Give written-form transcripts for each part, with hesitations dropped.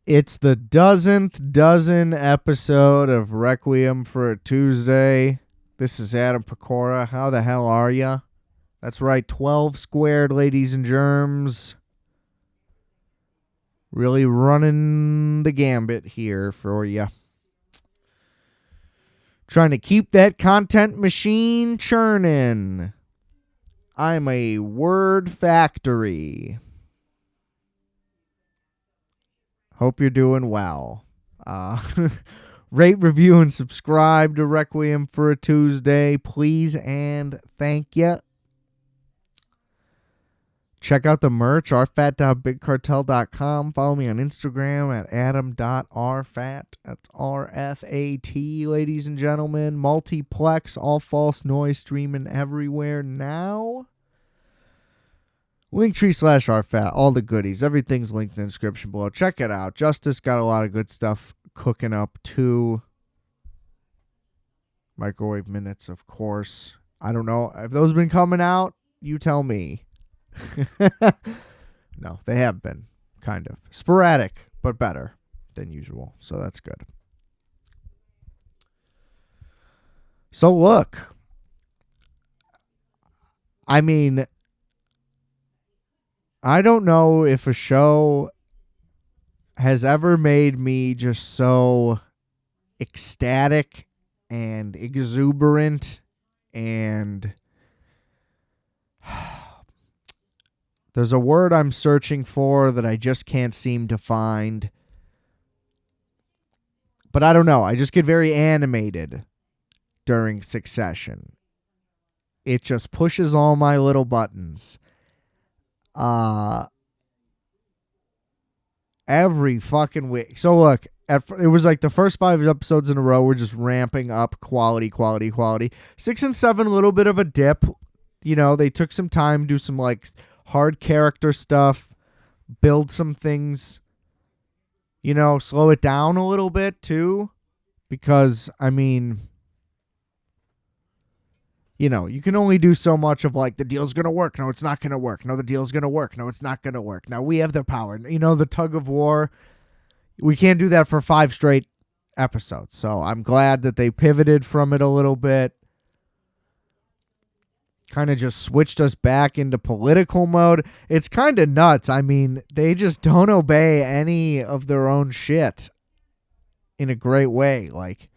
It's the dozen episode of Requiem for a Tuesday. This is Adam Pecora. How the hell are ya? That's right, 12 squared, ladies and germs. Really running the gambit here for ya. Trying to keep that content machine churning. I'm a word factory. Hope you're doing well. Rate, review, and subscribe to Requiem for a Tuesday, please and thank you. Check out the merch, rfat.bigcartel.com. Follow me on Instagram at adam.rfat. That's RFAT, ladies and gentlemen. Multiplex, all false noise streaming everywhere now. Linktree/RFAT, all the goodies. Everything's linked in the description below. Check it out. Justice got a lot of good stuff cooking up too. Microwave Minutes, of course. I don't know. Have those been coming out? You tell me. No, they have been. Kind of. Sporadic, but better than usual. So that's good. So look. I mean, I don't know if a show has ever made me just so ecstatic and exuberant and there's a word I'm searching for that I just can't seem to find. But I don't know. I just get very animated during Succession. It just pushes all my little buttons. Every fucking week. So look, it was like the first 5 episodes in a row were just ramping up quality. 6 and 7, a little bit of a dip. You know, they took some time, do some like hard character stuff, build some things, you know, slow it down a little bit too. Because, I mean, you know, you can only do so much of like, the deal's going to work. No, it's not going to work. No, the deal's going to work. No, it's not going to work. Now we have the power. You know, the tug of war. We can't do that for 5 straight episodes. So I'm glad that they pivoted from it a little bit. Kind of just switched us back into political mode. It's kind of nuts. I mean, they just don't obey any of their own shit in a great way. Like,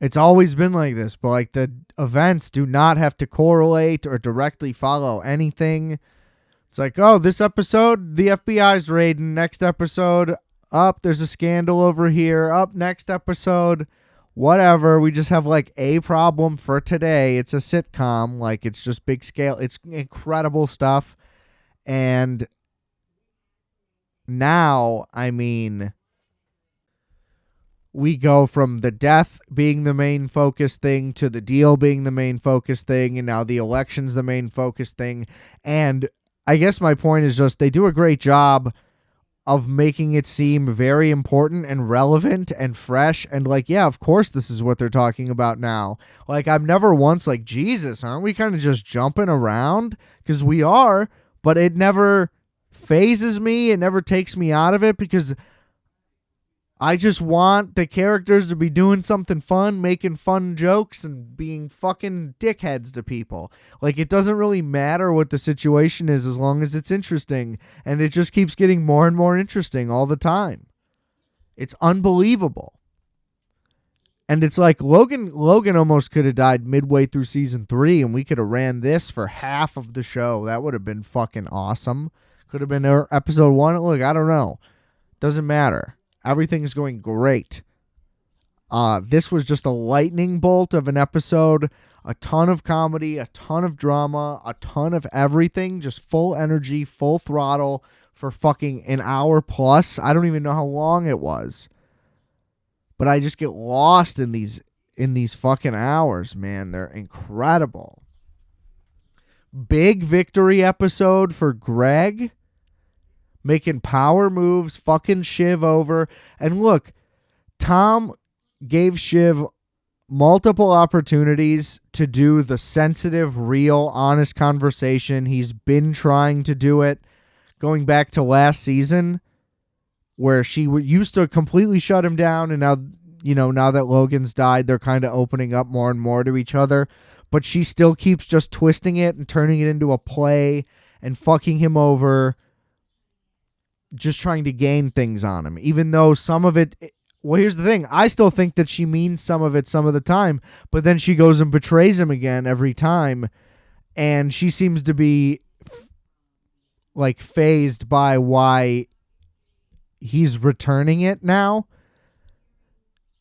it's always been like this, but like the events do not have to correlate or directly follow anything. It's like, oh, this episode, the FBI's raiding. Next episode, there's a scandal over here. Next episode, whatever. We just have like a problem for today. It's a sitcom. Like, it's just big scale. It's incredible stuff. And now, I mean, we go from the death being the main focus thing to the deal being the main focus thing. And now the election's the main focus thing. And I guess my point is just they do a great job of making it seem very important and relevant and fresh. And like, yeah, of course, this is what they're talking about now. Like, I'm never once like, Jesus, aren't we kind of just jumping around? Because we are, but it never phases me. It never takes me out of it because I just want the characters to be doing something fun, making fun jokes, and being fucking dickheads to people. Like, it doesn't really matter what the situation is as long as it's interesting. And it just keeps getting more and more interesting all the time. It's unbelievable. And it's like Logan almost could have died midway through season 3, and we could have ran this for half of the show. That would have been fucking awesome. Could have been episode 1. Look, I don't know. Doesn't matter. Everything's going great. This was just a lightning bolt of an episode. A ton of comedy, a ton of drama, a ton of everything. Just full energy, full throttle for fucking an hour plus. I don't even know how long it was. But I just get lost in these fucking hours, man. They're incredible. Big victory episode for Greg. Making power moves, fucking Shiv over. And look, Tom gave Shiv multiple opportunities to do the sensitive, real, honest conversation. He's been trying to do it going back to last season. where she used to completely shut him down, and now, now that Logan's died, they're kind of opening up more and more to each other, but she still keeps just twisting it and turning it into a play and fucking him over, just trying to gain things on him, even though some of it, well, here's the thing. I still think that she means some of it some of the time, but then she goes and betrays him again every time, and she seems to be like phased by why he's returning it now.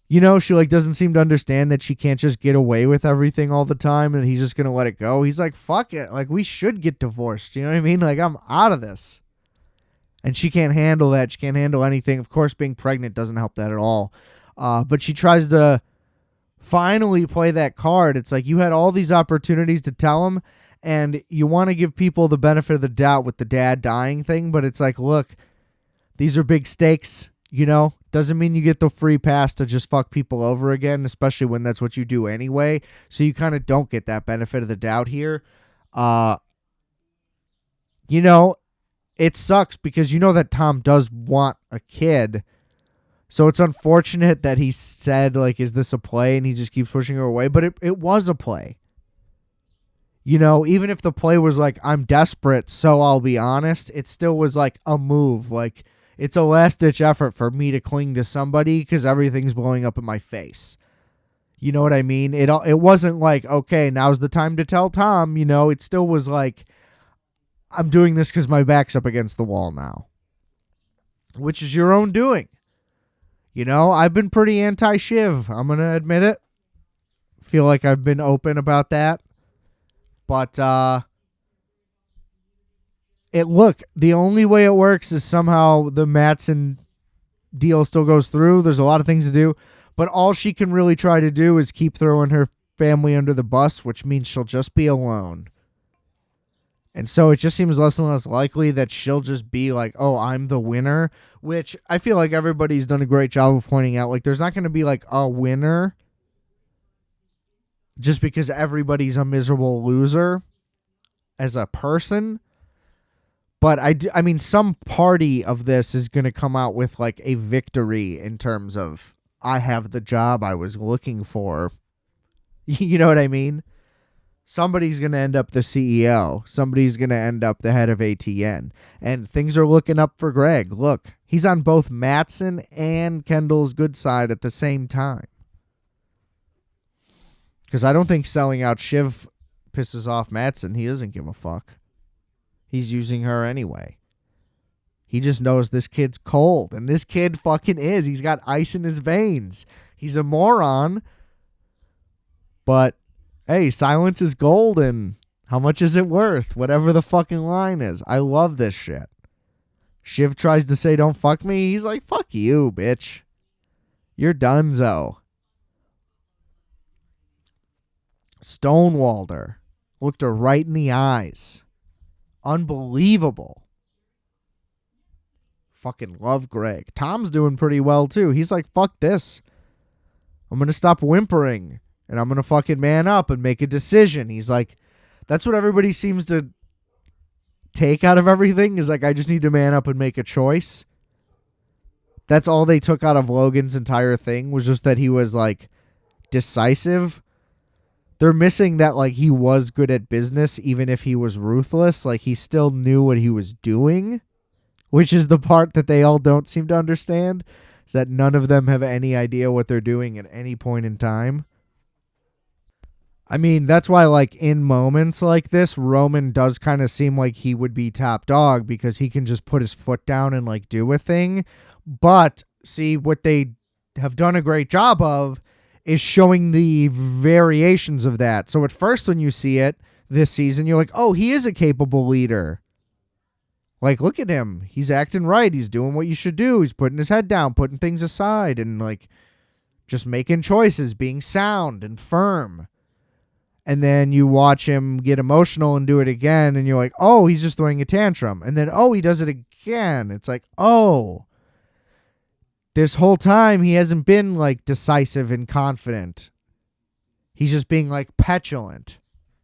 She like doesn't seem to understand that she can't just get away with everything all the time and he's just going to let it go. He's like, fuck it. Like, we should get divorced. You know what I mean? Like, I'm out of this. And she can't handle that. She can't handle anything. Of course, being pregnant doesn't help that at all. But she tries to finally play that card. It's like, you had all these opportunities to tell him, and you want to give people the benefit of the doubt with the dad dying thing. But it's like, look, these are big stakes, doesn't mean you get the free pass to just fuck people over again, especially when that's what you do anyway. So you kind of don't get that benefit of the doubt here. It sucks because that Tom does want a kid. So it's unfortunate that he said, like, is this a play? And he just keeps pushing her away. But it was a play. Even if the play was like, I'm desperate, so I'll be honest, it still was like a move. Like, it's a last-ditch effort for me to cling to somebody because everything's blowing up in my face. You know what I mean? It wasn't like, okay, now's the time to tell Tom. It still was like, I'm doing this because my back's up against the wall now. Which is your own doing. I've been pretty anti-Shiv. I'm going to admit it. Feel like I've been open about that. But, the only way it works is somehow the Matsson deal still goes through. There's a lot of things to do, but all she can really try to do is keep throwing her family under the bus, which means she'll just be alone. And so it just seems less and less likely that she'll just be like, oh, I'm the winner, which I feel like everybody's done a great job of pointing out. Like, there's not going to be like a winner just because everybody's a miserable loser as a person. But I mean, some party of this is going to come out with like a victory in terms of, I have the job I was looking for. You know what I mean? Somebody's going to end up the CEO. Somebody's going to end up the head of ATN. And things are looking up for Greg. Look, he's on both Matsson and Kendall's good side at the same time. Because I don't think selling out Shiv pisses off Matsson. He doesn't give a fuck. He's using her anyway. He just knows this kid's cold. And this kid fucking is. He's got ice in his veins. He's a moron. But, hey, silence is golden. How much is it worth? Whatever the fucking line is. I love this shit. Shiv tries to say, don't fuck me. He's like, fuck you, bitch. You're donezo. Stonewalled her. Looked her right in the eyes. Unbelievable. Fucking love Greg. Tom's doing pretty well too. He's like, fuck this. I'm going to stop whimpering and I'm going to fucking man up and make a decision. He's like, that's what everybody seems to take out of everything is like, I just need to man up and make a choice. That's all they took out of Logan's entire thing was just that he was like decisive. They're missing that, like, he was good at business, even if he was ruthless. Like, he still knew what he was doing, which is the part that they all don't seem to understand, is that none of them have any idea what they're doing at any point in time. I mean, that's why, like, in moments like this, Roman does kind of seem like he would be top dog because he can just put his foot down and, like, do a thing. But, see, what they have done a great job of is showing the variations of that. So at first when you see it this season, you're like, oh, he is a capable leader. Like, look at him. He's acting right. He's doing what you should do. He's putting his head down, putting things aside, and, like, just making choices, being sound and firm. And then you watch him get emotional and do it again, and you're like, oh, he's just throwing a tantrum. And then, oh, he does it again. It's like, oh, this whole time, he hasn't been, like, decisive and confident. He's just being, like, petulant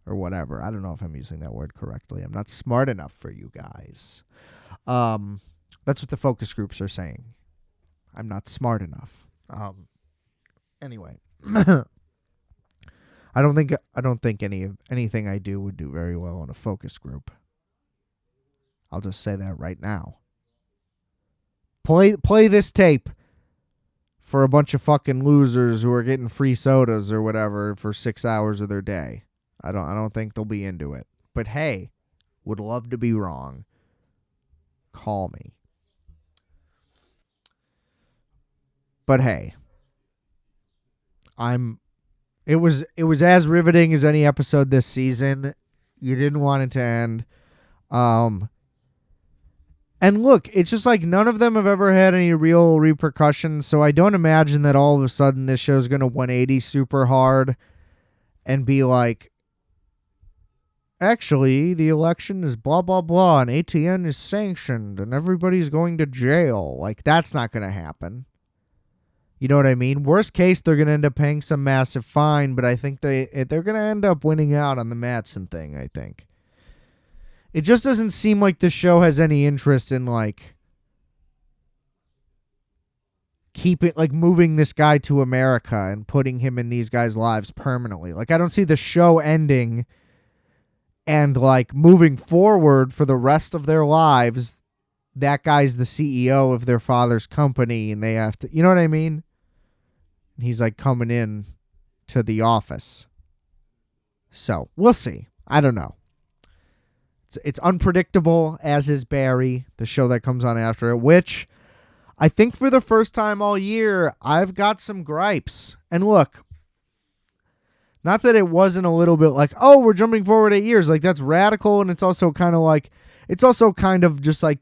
or whatever. I don't know if I'm using that word correctly. I'm not smart enough for you guys. That's what the focus groups are saying. I'm not smart enough. Anyway, I don't think anything I do would do very well in a focus group. I'll just say that right now. Play this tape for a bunch of fucking losers who are getting free sodas or whatever for 6 hours of their day. I don't think they'll be into it. But hey, would love to be wrong. Call me. But hey, it was as riveting as any episode this season. You didn't want it to end. And look, it's just like none of them have ever had any real repercussions, so I don't imagine that all of a sudden this show's going to 180 super hard and be like, actually, the election is blah, blah, blah, and ATN is sanctioned, and everybody's going to jail. Like, that's not going to happen. You know what I mean? Worst case, they're going to end up paying some massive fine, but I think they're going to end up winning out on the Mattson thing, I think. It just doesn't seem like the show has any interest in, like, moving this guy to America and putting him in these guys' lives permanently. Like, I don't see the show ending and, like, moving forward for the rest of their lives. That guy's the CEO of their father's company, and they have to, you know what I mean? And he's, like, coming in to the office. So, we'll see. I don't know. It's unpredictable, as is Barry, the show that comes on after it, which I think for the first time all year, I've got some gripes. And look, not that it wasn't a little bit like, oh, we're jumping forward 8 years. Like, that's radical, and it's also kind of just like,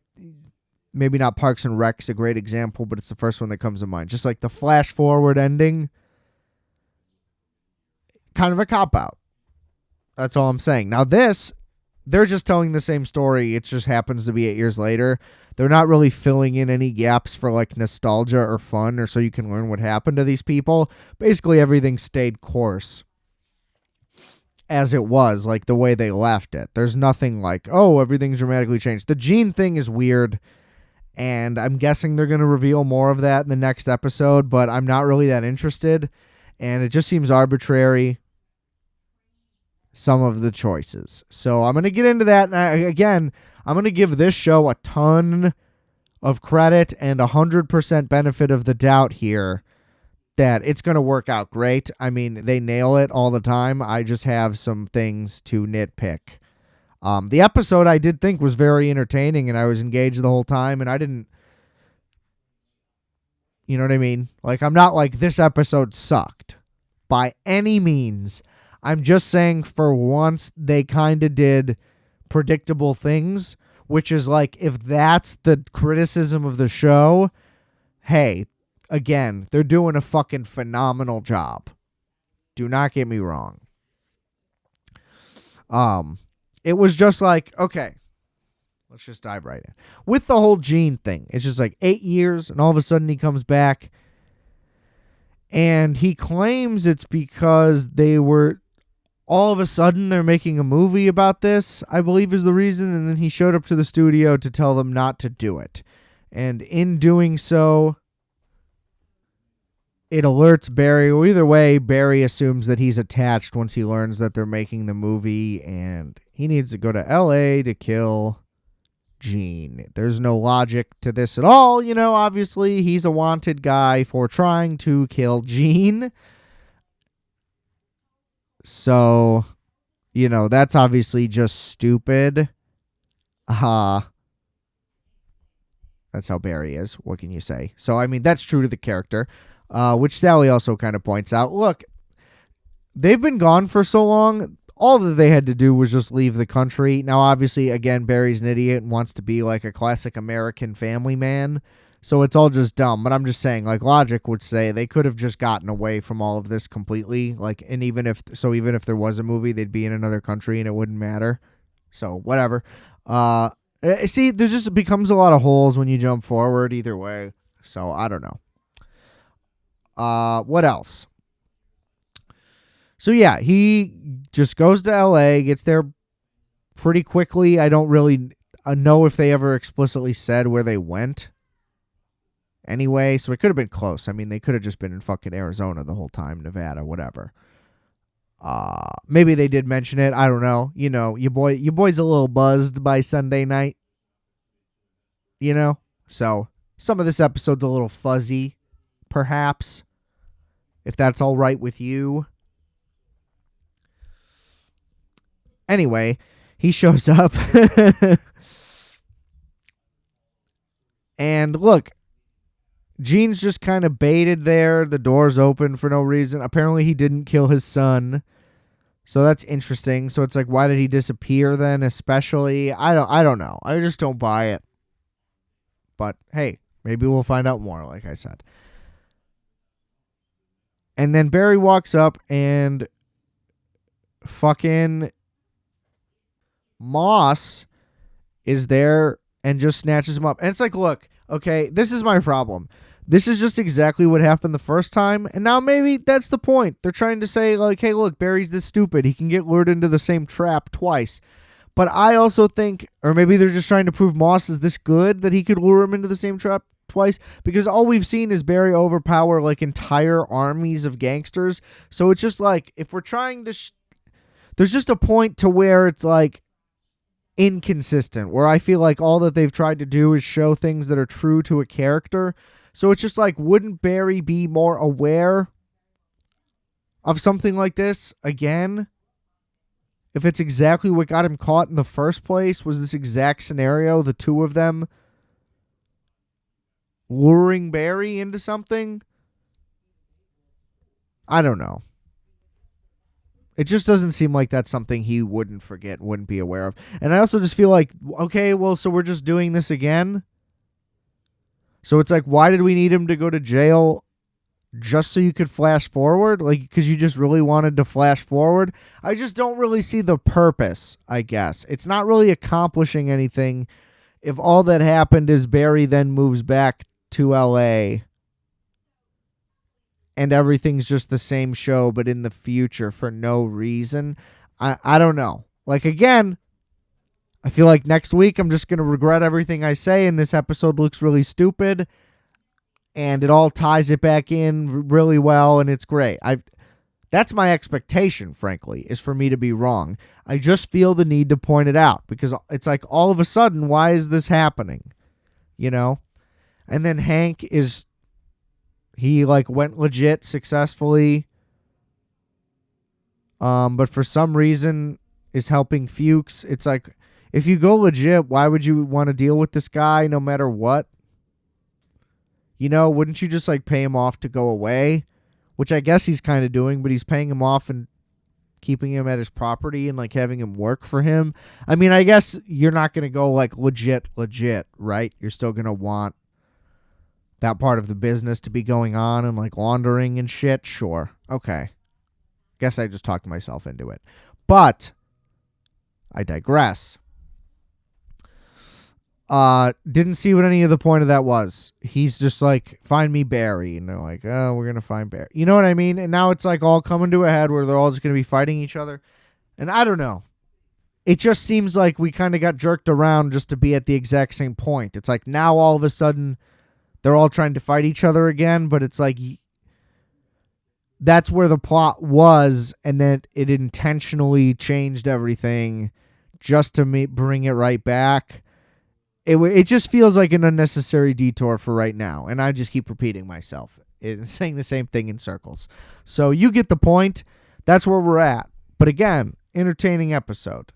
maybe not Parks and Rec's a great example, but it's the first one that comes to mind. Just like the flash forward ending, kind of a cop-out. That's all I'm saying. Now this, they're just telling the same story. It just happens to be 8 years later. They're not really filling in any gaps for like nostalgia or fun or so you can learn what happened to these people. Basically, everything stayed course as it was, like the way they left it. There's nothing like, oh, everything's dramatically changed. The Gene thing is weird, and I'm guessing they're going to reveal more of that in the next episode, but I'm not really that interested, and it just seems arbitrary, some of the choices. So I'm going to get into that. And again, I'm going to give this show a ton of credit and 100% benefit of the doubt here that it's going to work out great. I mean, they nail it all the time. I just have some things to nitpick. The episode I did think was very entertaining, and I was engaged the whole time, and I didn't, you know what I mean? Like, I'm not like, this episode sucked by any means. I'm just saying for once they kind of did predictable things, which is like, if that's the criticism of the show, hey, again, they're doing a fucking phenomenal job. Do not get me wrong. It was just like, okay, let's just dive right in. With the whole Gene thing, it's just like 8 years, and all of a sudden he comes back, and he claims it's because all of a sudden they're making a movie about this, I believe is the reason, and then he showed up to the studio to tell them not to do it. And in doing so, it alerts Barry. Well, either way, Barry assumes that he's attached once he learns that they're making the movie, and he needs to go to LA to kill Gene. There's no logic to this at all. You know, obviously, he's a wanted guy for trying to kill Gene. So, you know, that's obviously just stupid. That's how Barry is. What can you say? So, I mean, that's true to the character. Which Sally also kind of points out. Look, they've been gone for so long. All that they had to do was just leave the country. Now, obviously, again, Barry's an idiot and wants to be like a classic American family man. So it's all just dumb. But I'm just saying, like, logic would say they could have just gotten away from all of this completely. Like, and even if there was a movie, they'd be in another country and it wouldn't matter. So whatever. See, there just becomes a lot of holes when you jump forward either way. So I don't know. What else? So yeah, he just goes to LA, gets there pretty quickly. I don't really know if they ever explicitly said where they went. anyway, so it could have been close. I mean, they could have just been in fucking Arizona the whole time, Nevada, whatever. Maybe they did mention it. I don't know. You know, your boy's a little buzzed by Sunday night. You know, so some of this episode's a little fuzzy, perhaps, if that's all right with you. Anyway, he shows up. And look, Gene's just kind of baited there. The door's open for no reason. Apparently he didn't kill his son. So that's interesting. So it's like, why did he disappear then? Especially, I don't know. I just don't buy it. But hey, maybe we'll find out more, like I said. And then Barry walks up and fucking Moss is there and just snatches him up. And it's like, look, okay, this is my problem. This is just exactly what happened the first time. And now maybe that's the point. They're trying to say, like, hey, look, Barry's this stupid. He can get lured into the same trap twice. But I also think, or maybe they're just trying to prove Moss is this good that he could lure him into the same trap twice. Because all we've seen is Barry overpower, like, entire armies of gangsters. So it's just like, if we're trying to... there's just a point to where it's like, inconsistent, where I feel like all that they've tried to do is show things that are true to a character. So it's just like, wouldn't Barry be more aware of something like this again? If it's exactly what got him caught in the first place, was this exact scenario, the two of them luring Barry into something? I don't know. It just doesn't seem like that's something he wouldn't forget, wouldn't be aware of. And I also just feel like, okay, well, so we're just doing this again? So it's like, why did we need him to go to jail just so you could flash forward? Like, because you just really wanted to flash forward? I just don't really see the purpose, I guess. It's not really accomplishing anything if all that happened is Barry then moves back to L.A., and everything's just the same show, but in the future for no reason. I don't know. Like, again, I feel like next week I'm just going to regret everything I say, and this episode looks really stupid, and it all ties it back in really well, and it's great. That's my expectation, frankly, is for me to be wrong. I just feel the need to point it out, because it's like, all of a sudden, why is this happening? You know? And then Hank is... he, like, went legit successfully, but for some reason is helping Fuchs. It's like, if you go legit, why would you want to deal with this guy no matter what? You know, wouldn't you just, like, pay him off to go away? Which I guess he's kind of doing, but he's paying him off and keeping him at his property and, like, having him work for him. I mean, I guess you're not going to go, like, legit, right? You're still going to want that part of the business to be going on and, like, laundering and shit. Sure. Okay. Guess I just talked myself into it. But I digress. Didn't see what any of the point of that was. He's just like, find me Barry. And they're like, oh, we're going to find Barry. You know what I mean? And now it's like all coming to a head where they're all just going to be fighting each other. And I don't know. It just seems like we kind of got jerked around just to be at the exact same point. It's like now all of a sudden they're all trying to fight each other again, but it's like that's where the plot was, and then it intentionally changed everything just to bring it right back. It just feels like an unnecessary detour for right now, and I just keep repeating myself. It's saying the same thing in circles. So you get the point. That's where we're at. But again, entertaining episode.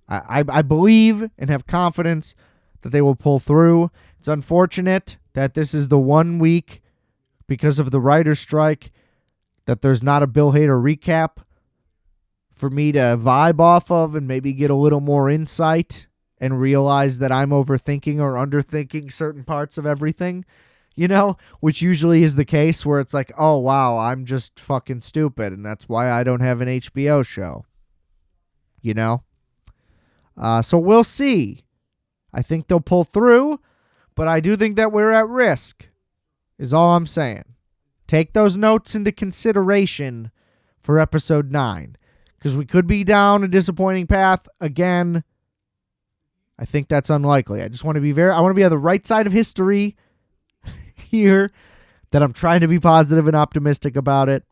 I believe and have confidence that they will pull through. It's unfortunate that this is the 1 week, because of the writer's strike, that there's not a Bill Hader recap for me to vibe off of and maybe get a little more insight and realize that I'm overthinking or underthinking certain parts of everything, you know, which usually is the case where it's like, oh, wow, I'm just fucking stupid, and that's why I don't have an HBO show, you know? So we'll see. I think they'll pull through, but I do think that we're at risk, is all I'm saying. Take those notes into consideration for episode 9, because we could be down a disappointing path again. I think that's unlikely. I just want to be I want to be on the right side of history here that I'm trying to be positive and optimistic about it.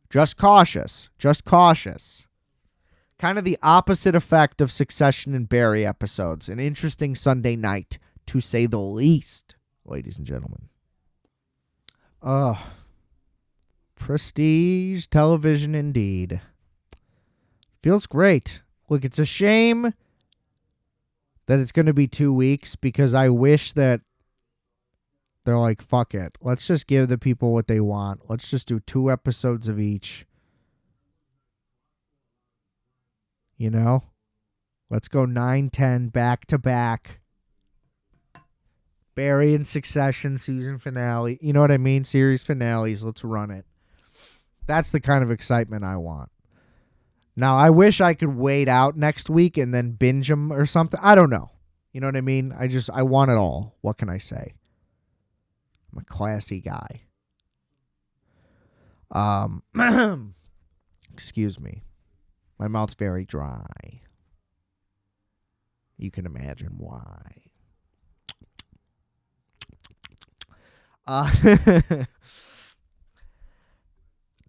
Just cautious. Just cautious. Kind of the opposite effect of Succession and Barry episodes. An interesting Sunday night, to say the least, ladies and gentlemen. Prestige television indeed. Feels great. Look, it's a shame that it's going to be 2 weeks because I wish that they're like, fuck it. Let's just give the people what they want. Let's just do 2 episodes of each. You know? Let's go 9, 10, back to back. Barry and Succession season finale. You know what I mean? Series finales. Let's run it. That's the kind of excitement I want. Now, I wish I could wait out next week and then binge them or something. I don't know. You know what I mean? I want it all. What can I say? I'm a classy guy. Excuse me. My mouth's very dry. You can imagine why.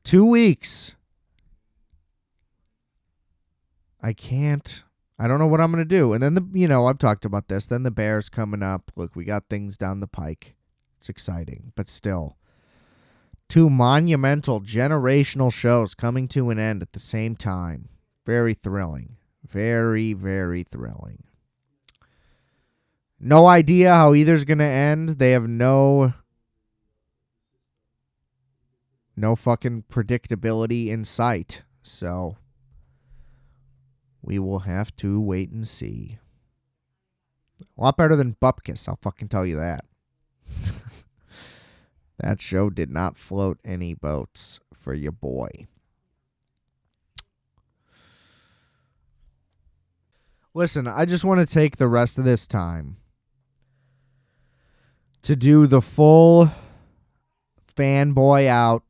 2 weeks. I don't know what I'm going to do. And then I've talked about this. Then the Bears coming up. Look, we got things down the pike. It's exciting, but still. 2 monumental generational shows coming to an end at the same time. Very thrilling. Very, very thrilling. No idea how either's going to end. They have no fucking predictability in sight. So we will have to wait and see. A lot better than Bupkis, I'll fucking tell you that. That show did not float any boats for your boy. Listen, I just want to take the rest of this time to do the full fanboy out,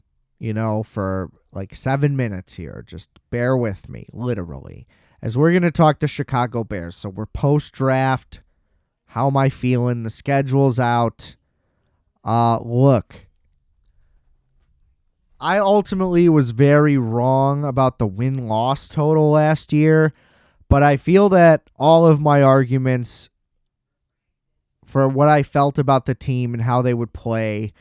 for like 7 minutes here. Just bear with me, literally. As we're going to talk the Chicago Bears. So we're post-draft. How am I feeling? The schedule's out. Look. I ultimately was very wrong about the win-loss total last year. But I feel that all of my arguments for what I felt about the team and how they would play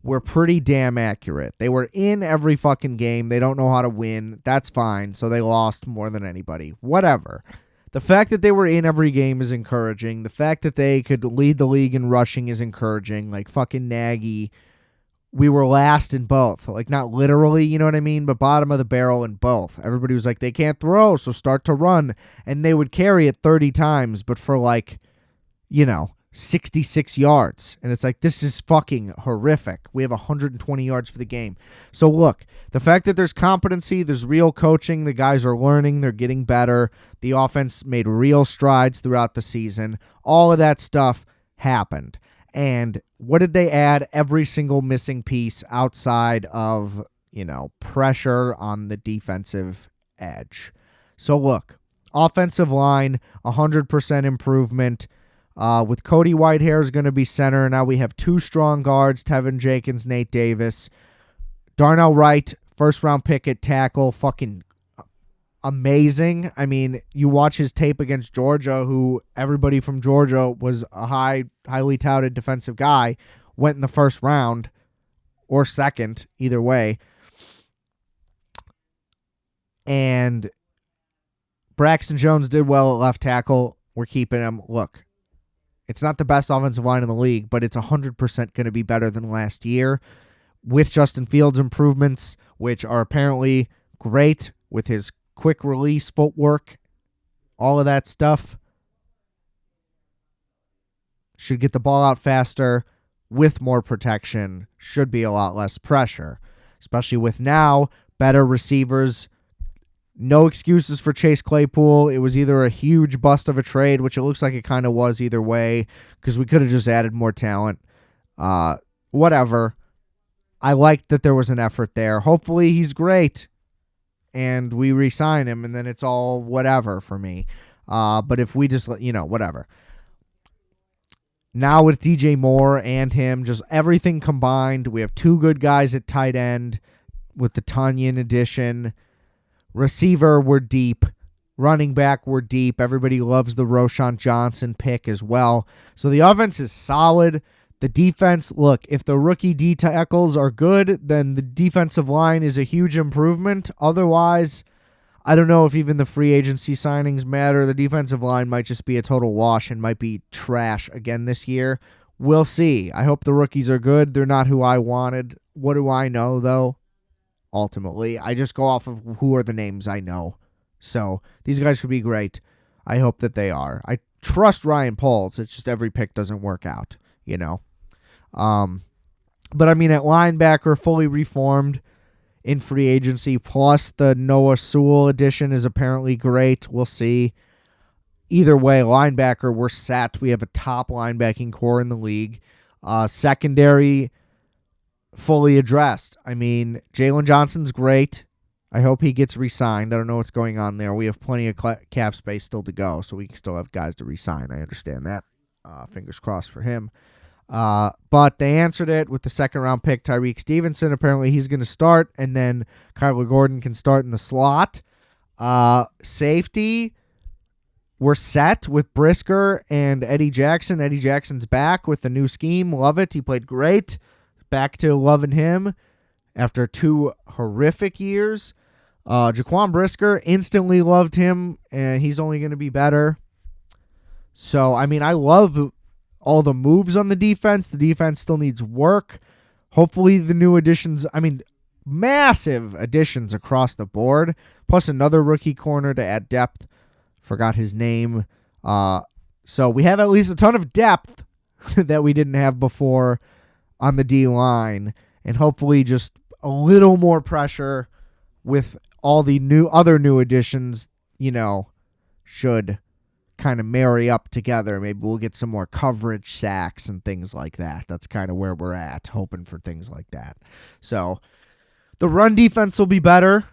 were pretty damn accurate. They were in every fucking game. They don't know how to win. That's fine. So they lost more than anybody. Whatever. The fact that they were in every game is encouraging. The fact that they could lead the league in rushing is encouraging. Like fucking Nagy, we were last in both. Like not literally, you know what I mean? But bottom of the barrel in both. Everybody was like, they can't throw, so start to run. And they would carry it 30 times, but for 66 yards. And it's like, this is fucking horrific. We have 120 yards for the game. So look, the fact that there's competency, there's real coaching, the guys are learning, they're getting better. The offense made real strides throughout the season. All of that stuff happened. And what did they add? Every single missing piece outside of, pressure on the defensive edge. So look, offensive line, 100% improvement. With Cody Whitehair is going to be center. Now we have 2 strong guards, Tevin Jenkins, Nate Davis. Darnell Wright, first-round pick at tackle, fucking amazing. I mean, you watch his tape against Georgia, who everybody from Georgia was a highly touted defensive guy, went in the first round or second, either way. And Braxton Jones did well at left tackle. We're keeping him. Look, it's not the best offensive line in the league, but it's 100% going to be better than last year with Justin Fields' improvements, which are apparently great with his quick release footwork, all of that stuff. Should get the ball out faster with more protection. Should be a lot less pressure, especially with now better receivers. No excuses for Chase Claypool. It was either a huge bust of a trade, which it looks like it kind of was either way, because we could have just added more talent. Whatever. I liked that there was an effort there. Hopefully he's great and we re-sign him, and then it's all whatever for me. But if we just, whatever. now with DJ Moore and him, just everything combined, we have two good guys at tight end with the Tunyon addition. Receiver, we're deep. Running back, we're deep. Everybody loves the Roschon Johnson pick as well. So the offense is solid. The defense, look, if the rookie D tackles are good, then the defensive line is a huge improvement. Otherwise, I don't know if even the free agency signings matter. The defensive line might just be a total wash and might be trash again this year. We'll see. I hope the rookies are good. They're not who I wanted. What do I know, though? Ultimately, I just go off of who are the names I know. So these guys could be great. I hope that they are. I trust Ryan Pauls. It's just every pick doesn't work out, you know. But I mean, at linebacker, fully reformed in free agency, plus the Noah Sewell addition is apparently great. We'll see. Either way, linebacker, we're set. We have a top linebacking core in the league. Secondary, fully addressed. I mean, Jalen Johnson's great. I hope he gets re-signed. I don't know what's going on there. We have plenty of cap space still to go, so we can still have guys to re-sign. I understand that. Fingers crossed for him. But they answered it with the second-round pick, Tyreek Stevenson. Apparently he's going to start, and then Kyler Gordon can start in the slot. Safety, we're set with Brisker and Eddie Jackson. Eddie Jackson's back with the new scheme. Love it. He played great. Back to loving him after 2 horrific years. Jaquan Brisker, instantly loved him, and he's only going to be better. So, I mean, I love all the moves on the defense. The defense still needs work. Hopefully the new additions, I mean, massive additions across the board, plus another rookie corner to add depth. Forgot his name. So we have at least a ton of depth that we didn't have before on the D-line, and hopefully just a little more pressure with all the other new additions, you know, should kind of marry up together. Maybe we'll get some more coverage sacks and things like that. That's kind of where we're at, hoping for things like that. So the run defense will be better,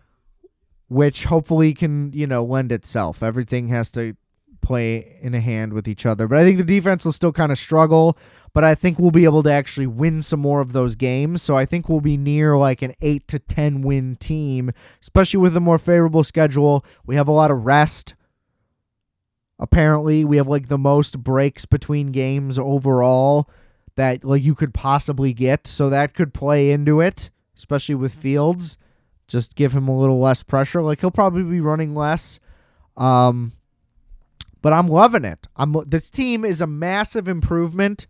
which hopefully can, you know, lend itself. Everything has to play in a hand with each other. But I think the defense will still kind of struggle, but I think we'll be able to actually win some more of those games. So I think we'll be near like an 8 to 10 win team, especially with a more favorable schedule. We have a lot of rest. Apparently, we have like the most breaks between games overall that like you could possibly get. So that could play into it, especially with Fields. Just give him a little less pressure. Like he'll probably be running less. But I'm loving it. This team is a massive improvement,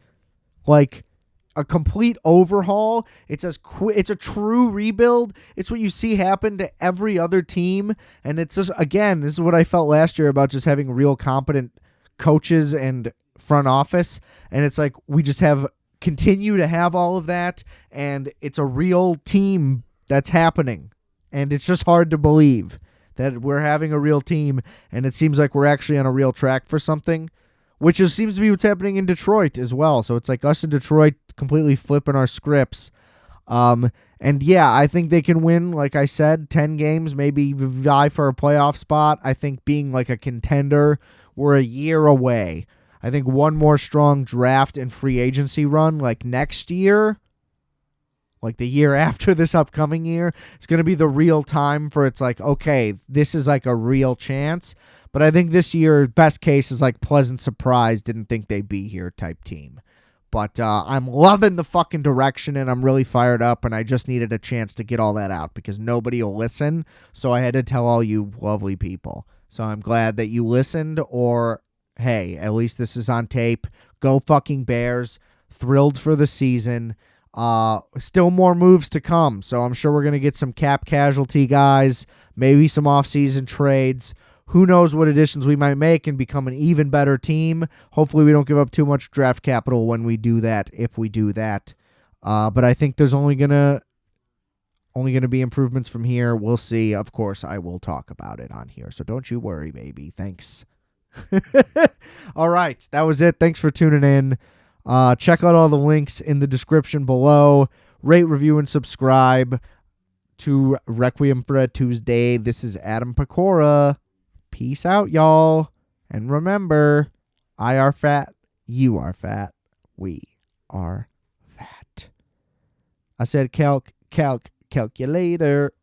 like a complete overhaul. It's a true rebuild. It's what you see happen to every other team, and it's just, again, this is what I felt last year about just having real competent coaches and front office, and it's like we just continue to have all of that, and it's a real team that's happening, and it's just hard to believe that we're having a real team, and it seems like we're actually on a real track for something, which seems to be what's happening in Detroit as well. So it's like us in Detroit completely flipping our scripts. And yeah, I think they can win, like I said, 10 games, maybe vie for a playoff spot. I think being like a contender, we're a year away. I think one more strong draft and free agency run, like next year, like the year after this upcoming year, it's going to be the real time for it's like, okay, this is like a real chance. But I think this year, best case is like pleasant surprise, didn't think they'd be here type team. But I'm loving the fucking direction, and I'm really fired up, and I just needed a chance to get all that out because nobody will listen. So I had to tell all you lovely people. So I'm glad that you listened, or hey, at least this is on tape. Go fucking Bears. Thrilled for the season. Still more moves to come, so I'm sure we're going to get some cap casualty guys, maybe some offseason trades. Who knows what additions we might make and become an even better team. Hopefully we don't give up too much draft capital when we do that, if we do that. But I think there's only gonna be improvements from here. We'll see. Of course, I will talk about it on here, so don't you worry, baby. Thanks. All right, that was it. Thanks for tuning in. Check out all the links in the description below. Rate, review, and subscribe to Requiem for a Tuesday. This is Adam Pecora. Peace out, y'all. And remember, I are fat, you are fat. we are fat. I said calculator.